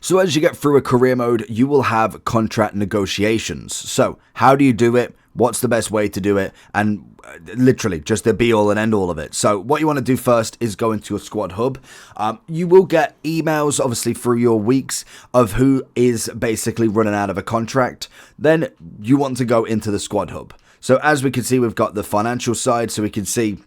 So as you get through a career mode, you will have contract negotiations. So how do you do it? What's the best way to do it? And literally just the be all and end all of it. So what you want to do first is go into your squad hub. You will get emails obviously through your weeks of who is basically running out of a contract. Then you want to go into the squad hub. So as we can see, we've got the financial side, so we can see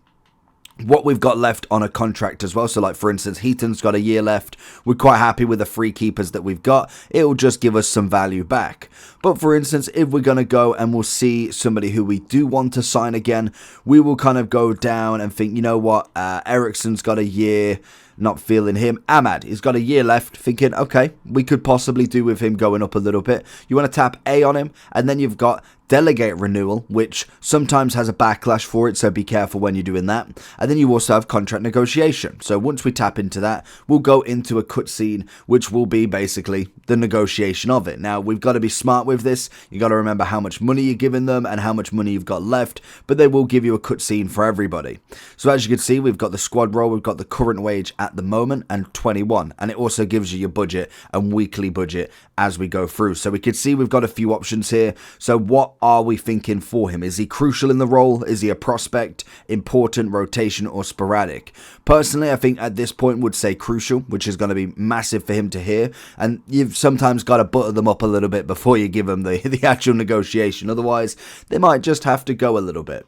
what we've got left on a contract as well. So like for instance, Heaton's got a year left. We're quite happy with the free keepers that we've got. It'll just give us some value back. But for instance, if we're going to go and we'll see somebody who we do want to sign again, we will kind of go down and think, you know what, Eriksen's got a year, not feeling him. Ahmad, he's got a year left, thinking, okay, we could possibly do with him going up a little bit. You want to tap A on him, and then you've got delegate renewal, which sometimes has a backlash for it, so be careful when you're doing that. And then you also have contract negotiation. So once we tap into that, we'll go into a cutscene, which will be basically the negotiation of it. Now, we've got to be smart with this. You got to remember how much money you're giving them and how much money you've got left, but they will give you a cutscene for everybody. So as you can see, we've got the squad role, we've got the current wage at the moment, and 21. And it also gives you your budget and weekly budget as we go through. So we can see we've got a few options here. So what are we thinking for him? Is he crucial in the role? Is he a prospect, important, rotation, or sporadic? Personally, I think at this point would say crucial, which is going to be massive for him to hear. And you've sometimes got to butter them up a little bit before you give them the actual negotiation. Otherwise, they might just have to go a little bit.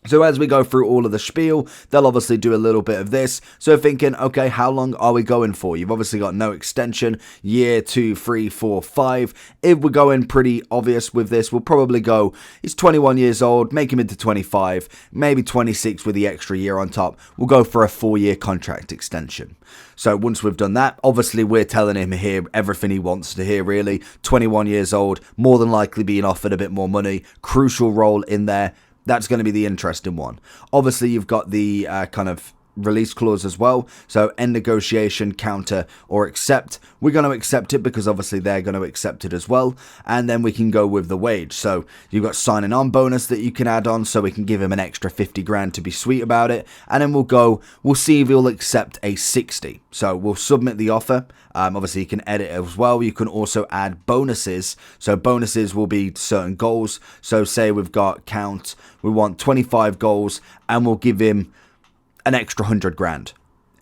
So as we go through all of the spiel, they'll obviously do a little bit of this. So thinking, okay, how long are we going for? You've obviously got no extension, year, 2, 3, 4, 5. If we're going pretty obvious with this, we'll probably go, he's 21 years old, make him into 25, maybe 26 with the extra year on top. We'll go for a 4-year contract extension. So once we've done that, obviously we're telling him here everything he wants to hear really. 21 years old, more than likely being offered a bit more money, crucial role in there. That's going to be the interesting one. Obviously, you've got the kind of release clause as well. So end negotiation, counter, or accept. We're going to accept it because obviously they're going to accept it as well. And then we can go with the wage. So you've got signing on bonus that you can add on. So we can give him an extra 50 grand to be sweet about it. And then we'll see if he'll accept a 60. So we'll submit the offer. Obviously, you can edit it as well. You can also add bonuses. So bonuses will be certain goals. So say we've got count, we want 25 goals, and we'll give him an extra 100 grand.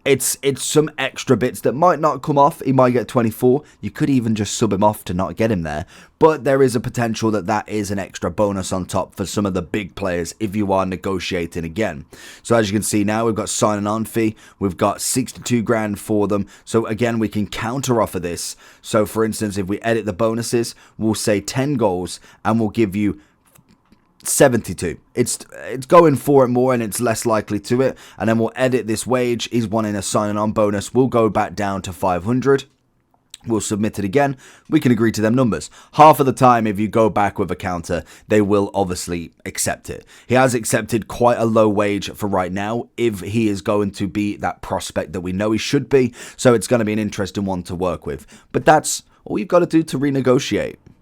It's some extra bits that might not come off. He might get 24. You could even just sub him off to not get him there. But there is a potential that that is an extra bonus on top for some of the big players if you are negotiating again. So as you can see now, we've got signing on fee. We've got 62 grand for them. So again, we can counter offer this. So for instance, if we edit the bonuses, we'll say 10 goals and we'll give you 72. It's going for it more and it's less likely to it. And then we'll edit this wage. He's wanting a signing on bonus. We'll go back down to 500. We'll submit it again. We can agree to them numbers. Half of the time, if you go back with a counter, they will obviously accept it. He has accepted quite a low wage for right now if he is going to be that prospect that we know he should be. So it's going to be an interesting one to work with. But that's all you've got to do to renegotiate.